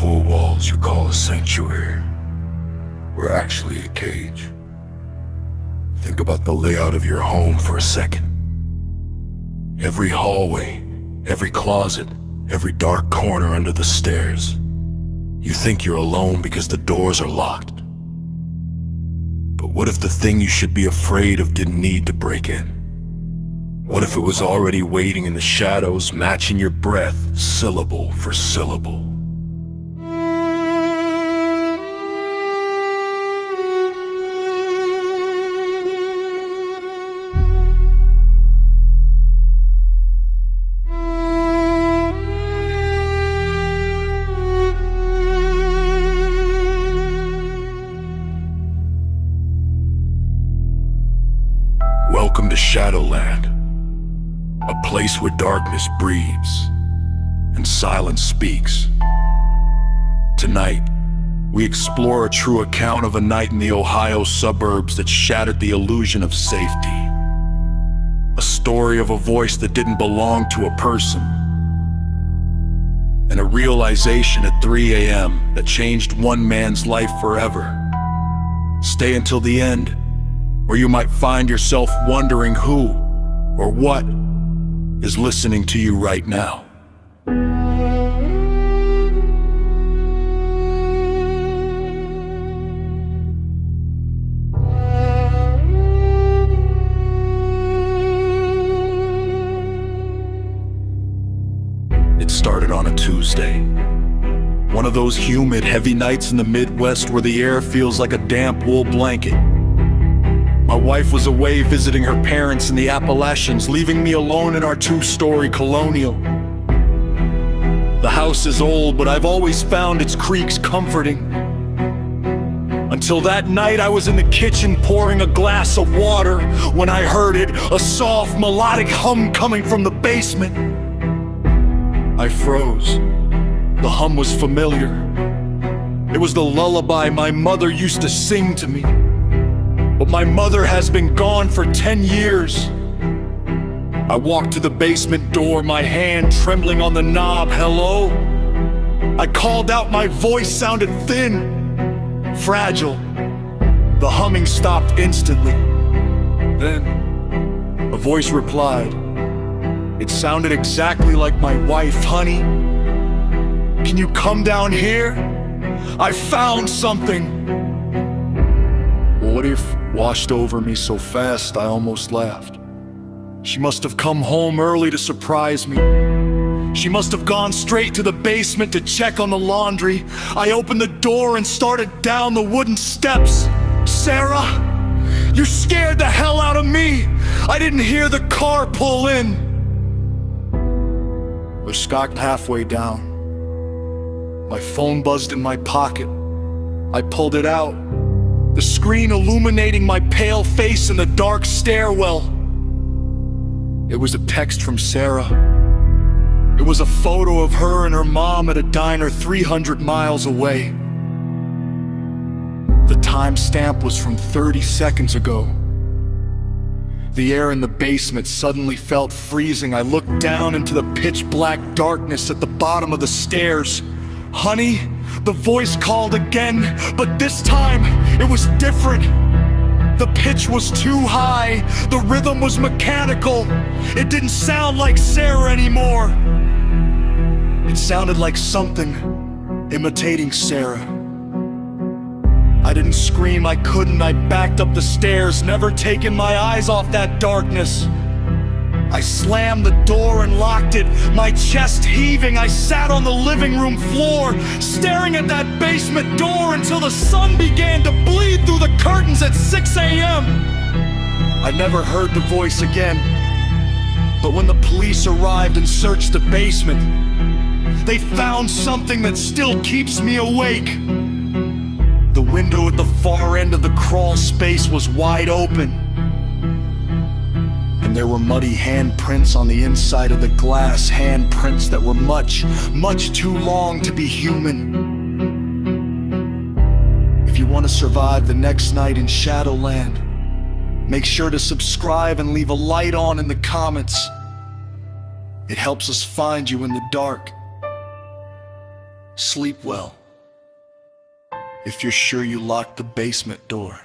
four walls you call a sanctuary were actually a cage. Think about the layout of your home for a second. Every hallway, every closet, every dark corner under the stairs. You think you're alone because the doors are locked. But what if the thing you should be afraid of didn't need to break in? What if it was already waiting in the shadows, matching your breath, syllable for syllable? Welcome to Shadowland, a place where darkness breathes and silence speaks. Tonight, we explore a true account of a night in the Ohio suburbs that shattered the illusion of safety. A story of a voice that didn't belong to a person, and a realization at 3 a.m. that changed one man's life forever. Stay until the end, or you might find yourself wondering who or what is listening to you right now. It started on a Tuesday. One of those humid, heavy nights in the Midwest where the air feels like a damp wool blanket. My wife was away visiting her parents in the Appalachians, leaving me alone in our two-story colonial. The house is old, but I've always found its creaks comforting. Until that night, I was in the kitchen pouring a glass of water when I heard it, a soft, melodic hum coming from the basement. I froze. The hum was familiar. It was the lullaby my mother used to sing to me. But my mother has been gone for 10 years. I walked to the basement door, my hand trembling on the knob. Hello? I called out, my voice sounded thin, fragile. The humming stopped instantly. Then, a voice replied. It sounded exactly like my wife. Honey, can you come down here? I found something. What if washed over me so fast I almost laughed? She must have come home early to surprise me. She must have gone straight to the basement to check on the laundry. I opened the door and started down the wooden steps. Sarah, you scared the hell out of me. I didn't hear the car pull in. We stopped halfway down. My phone buzzed in my pocket. I pulled it out, the screen illuminating my pale face in the dark stairwell. It was a text from Sarah. It was a photo of her and her mom at a diner 300 miles away. The timestamp was from 30 seconds ago. The air in the basement suddenly felt freezing. I looked down into the pitch black darkness at the bottom of the stairs. Honey, the voice called again, but this time it was different. The pitch was too high, the rhythm was mechanical. It didn't sound like Sarah anymore. It sounded like something imitating Sarah. I didn't scream, I couldn't. I backed up the stairs, never taking my eyes off that darkness. I slammed the door and locked it, my chest heaving. I sat on the living room floor, staring at that basement door until the sun began to bleed through the curtains at 6 a.m. I never heard the voice again. But when the police arrived and searched the basement, they found something that still keeps me awake. The window at the far end of the crawl space was wide open. And there were muddy handprints on the inside of the glass, handprints that were much, much too long to be human. If you want to survive the next night in Shadowland, make sure to subscribe and leave a light on in the comments. It helps us find you in the dark. Sleep well. If you're sure you locked the basement door.